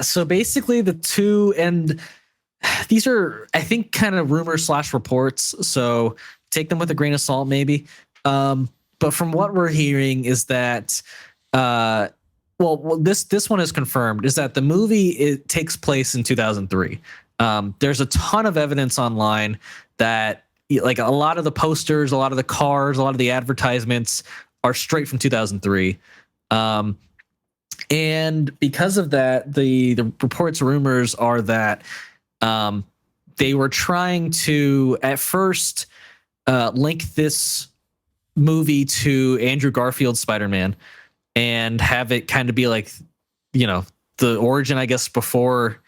So basically the two, and these are, I think, kind of rumors / reports. So take them with a grain of salt, maybe. But from what we're hearing is that, this one is confirmed, is that the movie takes place in 2003. There's a ton of evidence online that like a lot of the posters, a lot of the cars, a lot of the advertisements are straight from 2003. And because of that, the reports, rumors are that they were trying to at first link this movie to Andrew Garfield's Spider-Man and have it kind of be like, the origin, I guess, before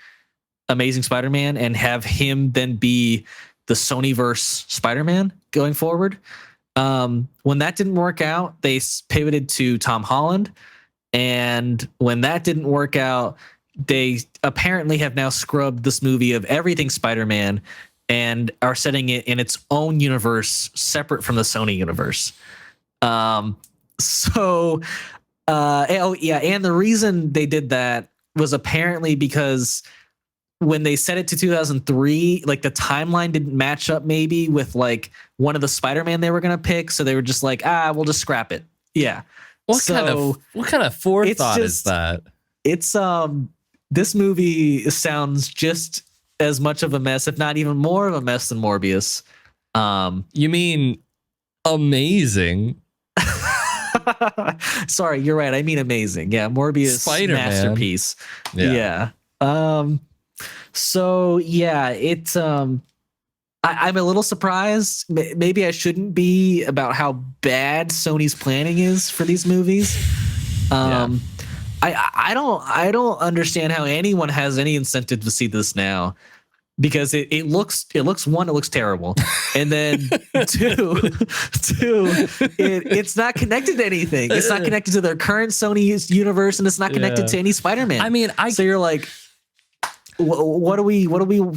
Amazing Spider-Man, and have him then be the Sonyverse Spider-Man going forward. When that didn't work out, they pivoted to Tom Holland. And when that didn't work out, they apparently have now scrubbed this movie of everything Spider-Man and are setting it in its own universe, separate from the Sony universe. And the reason they did that was apparently because when they set it to 2003, like the timeline didn't match up maybe with like one of the Spider-Man they were going to pick. So they were just like, we'll just scrap it. Yeah. What kind of forethought is that? It's this movie sounds just as much of a mess, if not even more of a mess than Morbius. You mean amazing? Sorry, you're right. I mean amazing. Yeah, Morbius Spider-Man. Masterpiece. Yeah. So yeah, it's I'm a little surprised. Maybe I shouldn't be, about how bad Sony's planning is for these movies. I don't understand how anyone has any incentive to see this now, because it looks terrible, and then two, it's not connected to anything. It's not connected to their current Sony universe, and it's not connected to any Spider-Man. I mean, so you're like, what do we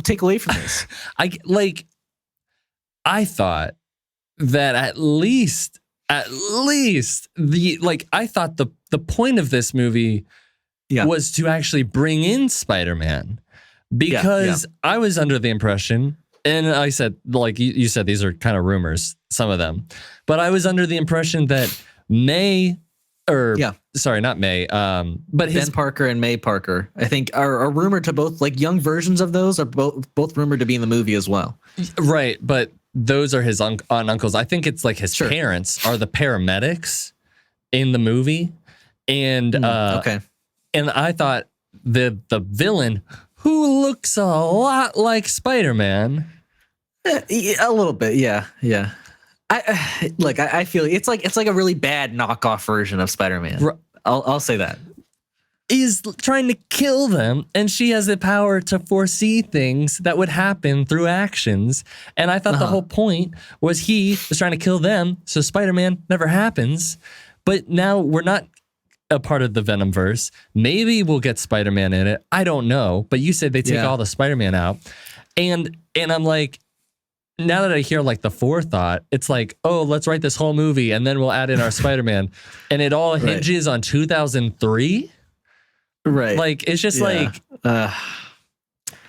take away from this? I thought that at least I thought the point of this movie was to actually bring in Spider-Man, because I was under the impression, and I said, like you said, these are kind of rumors, some of them, but I was under the impression that not May, but Ben Parker and May Parker, I think, are rumored to both, like, young versions of those are both rumored to be in the movie as well. Right, but those are his uncles. I think it's like his parents are the paramedics in the movie, and and I thought the villain, who looks a lot like Spider-Man, a little bit, yeah. I feel it's like a really bad knockoff version of Spider-Man. I'll say that. Is trying to kill them, and she has the power to foresee things that would happen through actions. And I thought the whole point was he was trying to kill them, so Spider-Man never happens. But now we're not a part of the Venomverse. Maybe we'll get Spider-Man in it. I don't know. But you said they take all the Spider-Man out, and I'm like, now that I hear like the forethought, it's like, oh, let's write this whole movie and then we'll add in our Spider-Man, and it all hinges on 2003. Right. Like, it's just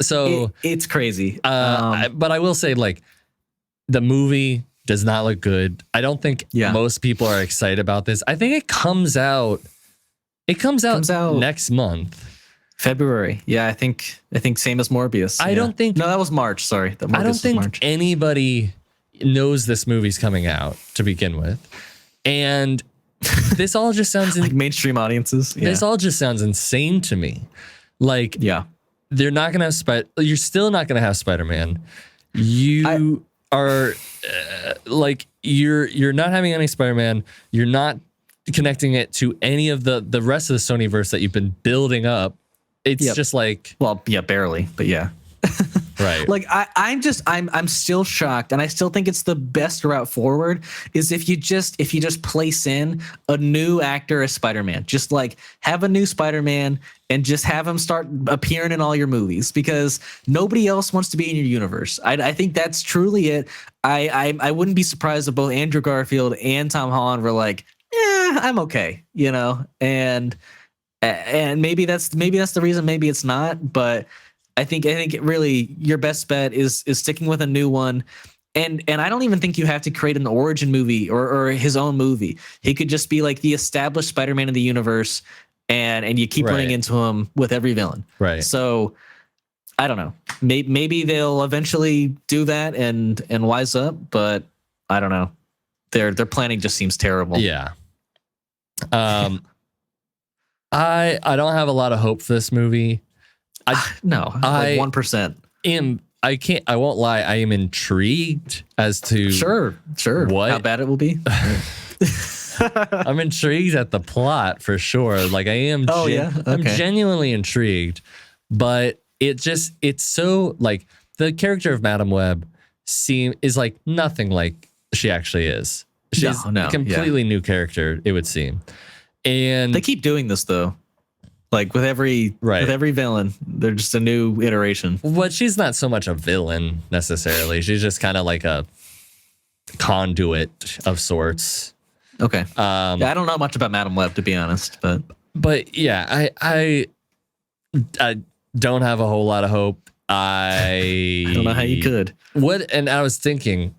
so it's crazy. But I will say, like, the movie does not look good. I don't think most people are excited about this. I think it comes out next month. February. Yeah, I think same as Morbius. I don't think. No, that was March. Sorry. I don't think anybody knows this movie's coming out to begin with. And this all just sounds like mainstream audiences. This all just sounds insane to me. Like, they're not going to have you're still not going to have Spider-Man. You are like, you're not having any Spider-Man. You're not connecting it to any of the rest of the Sonyverse that you've been building up. It's just like, well, barely, but yeah. Right. Like, I'm still shocked, and I still think it's the best route forward is if you just place in a new actor as Spider-Man. Just like have a new Spider-Man and just have him start appearing in all your movies, because nobody else wants to be in your universe. I think that's truly it. I wouldn't be surprised if both Andrew Garfield and Tom Holland were like, I'm okay, and And maybe that's the reason. Maybe it's not. But I think it really your best bet is sticking with a new one. And I don't even think you have to create an origin movie or his own movie. He could just be like the established Spider-Man in the universe, and you keep running into him with every villain. Right. So I don't know. Maybe they'll eventually do that and wise up, but I don't know. Their planning just seems terrible. Yeah. I don't have a lot of hope for this movie. No, like 1%. I won't lie. I am intrigued as to Sure. What? How bad it will be. I'm intrigued at the plot for sure. Like I am. I'm genuinely intrigued, but it's so like the character of Madam Web is like nothing like she actually is. She's a completely new character, it would seem. And they keep doing this though. Like with every villain, they're just a new iteration. But she's not so much a villain necessarily. She's just kind of like a conduit of sorts. Okay. I don't know much about Madam Web, to be honest, but yeah, I don't have a whole lot of hope. I don't know how you could. And I was thinking,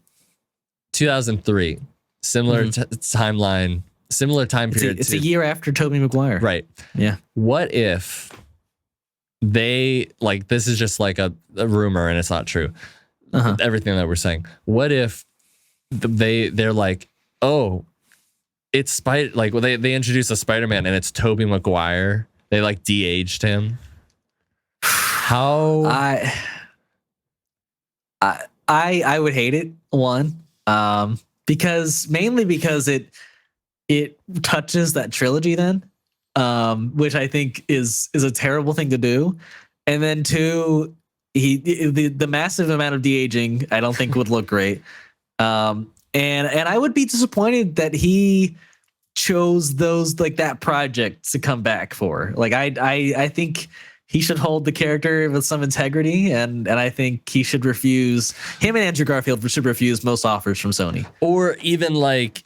2003, similar timeline. Similar time period. It's a year after Tobey Maguire. Right. Yeah. What if they like this is just like a rumor and it's not true. Everything that we're saying. What if they're like, oh, it's they introduced a Spider-Man and it's Tobey Maguire. They like de-aged him. How I would hate it, one. Because it touches that trilogy then, which I think is a terrible thing to do. And then two, the massive amount of de-aging I don't think would look great. And I would be disappointed that he chose those like that project to come back for. Like I think he should hold the character with some integrity, and I think he should refuse. Him and Andrew Garfield should refuse most offers from Sony, or even like.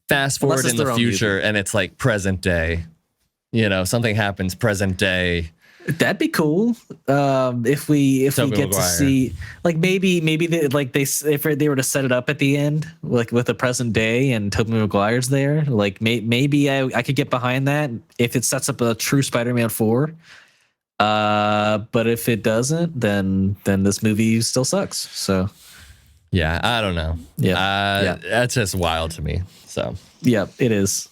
Fast forward in the future and it's like present day, something happens present day. That'd be cool. If we get to see like maybe if they were to set it up at the end like with the present day and Tobey Maguire's there, like maybe I could get behind that if it sets up a true Spider-Man 4. But if it doesn't, then this movie still sucks. So yeah, I don't know. Yeah, that's just wild to me. So yeah, it is.